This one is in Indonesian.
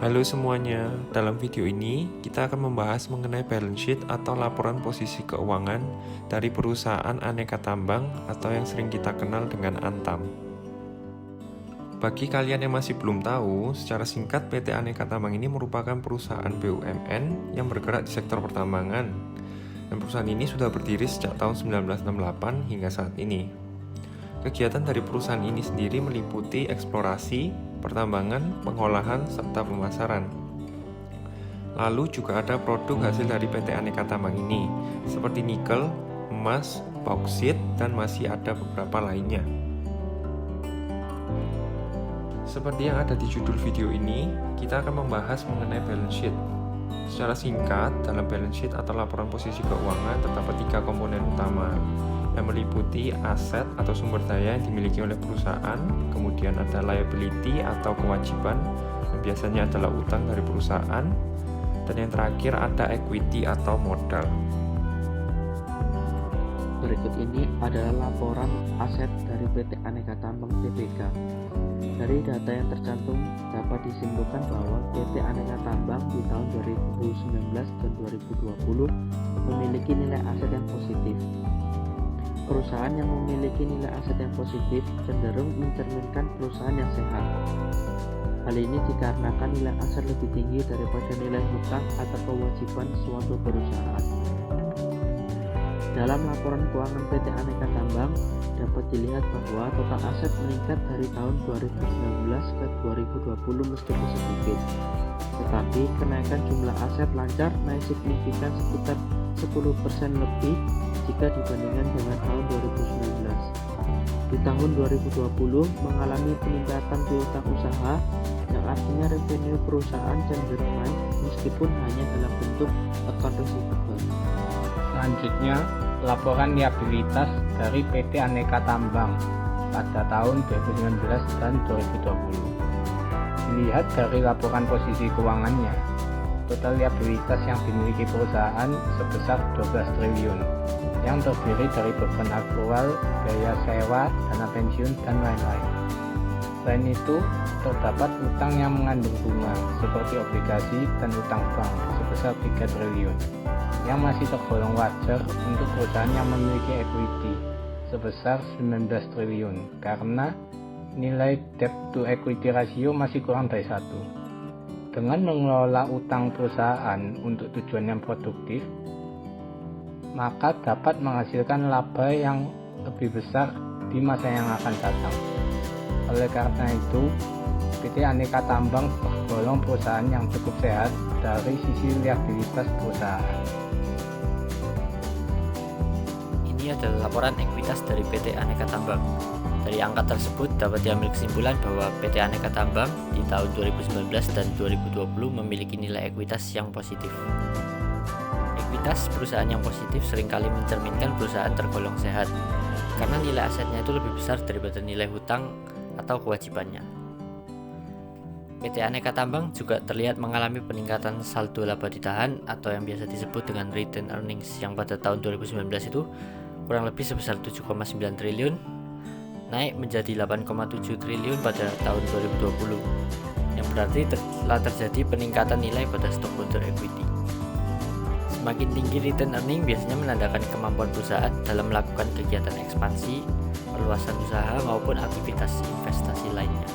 Halo semuanya, dalam video ini kita akan membahas mengenai balance sheet atau laporan posisi keuangan dari perusahaan aneka tambang atau yang sering kita kenal dengan Antam. Bagi kalian yang masih belum tahu, secara singkat PT Aneka Tambang ini merupakan perusahaan BUMN yang bergerak di sektor pertambangan. Dan perusahaan ini sudah berdiri sejak tahun 1968 hingga saat ini. Kegiatan dari perusahaan ini sendiri meliputi eksplorasi, pertambangan, pengolahan, serta pemasaran. Lalu juga ada produk hasil dari PT Aneka Tambang ini, seperti nikel, emas, bauksit, dan masih ada beberapa lainnya. Seperti yang ada di judul video ini, kita akan membahas mengenai balance sheet. Secara singkat, dalam balance sheet atau laporan posisi keuangan terdapat 3 komponen utama, yang meliputi aset atau sumber daya yang dimiliki oleh perusahaan, kemudian ada liability atau kewajiban, yang biasanya adalah utang dari perusahaan, dan yang terakhir ada equity atau modal. Berikut ini adalah laporan aset dari PT Aneka Tambang Tbk. Dari data yang tercantum dapat disimpulkan bahwa PT Aneka Tambang di tahun 2019 dan 2020 memiliki nilai aset yang positif. Perusahaan yang memiliki nilai aset yang positif cenderung mencerminkan perusahaan yang sehat. Hal ini dikarenakan nilai aset lebih tinggi daripada nilai hutang atau kewajiban suatu perusahaan. Dalam laporan keuangan PT Aneka Tambang dapat dilihat bahwa total aset meningkat dari tahun 2019 ke 2020 meskipun sedikit. Tetapi kenaikan jumlah aset lancar naik signifikan sekitar 10% lebih jika dibandingkan dengan tahun 2019. Di tahun 2020 mengalami peningkatan piutang usaha yang artinya revenue perusahaan cenderung naik meskipun hanya dalam bentuk account receivable. Selanjutnya, laporan liabilitas dari PT Aneka Tambang pada tahun 2019 dan 2020. Dilihat dari laporan posisi keuangannya, total liabilitas yang dimiliki perusahaan sebesar 12 triliun, yang terdiri dari beban aktual, biaya sewa, dana pensiun, dan lain-lain. Selain itu, terdapat utang yang mengandung bunga seperti obligasi dan utang bank sebesar 3 triliun, yang masih tergolong wajar untuk perusahaan yang memiliki equity sebesar 19 triliun karena nilai debt to equity ratio masih kurang dari 1. Dengan mengelola utang perusahaan untuk tujuan yang produktif, maka dapat menghasilkan laba yang lebih besar di masa yang akan datang. Oleh karena itu, PT Aneka Tambang tergolong perusahaan yang cukup sehat dari sisi liabilitas perusahaan. Ini adalah laporan ekuitas dari PT Aneka Tambang. Dari angka tersebut dapat diambil kesimpulan bahwa PT Aneka Tambang di tahun 2019 dan 2020 memiliki nilai ekuitas yang positif. Ekuitas perusahaan yang positif seringkali mencerminkan perusahaan tergolong sehat, karena nilai asetnya itu lebih besar daripada nilai hutang atau kewajibannya. PT Aneka Tambang juga terlihat mengalami peningkatan saldo laba ditahan atau yang biasa disebut dengan retained earnings yang pada tahun 2019 itu kurang lebih sebesar 7,9 triliun, naik menjadi 8,7 triliun pada tahun 2020, yang berarti telah terjadi peningkatan nilai pada stockholder equity. Semakin tinggi return earning biasanya menandakan kemampuan perusahaan dalam melakukan kegiatan ekspansi, perluasan usaha maupun aktivitas investasi lainnya.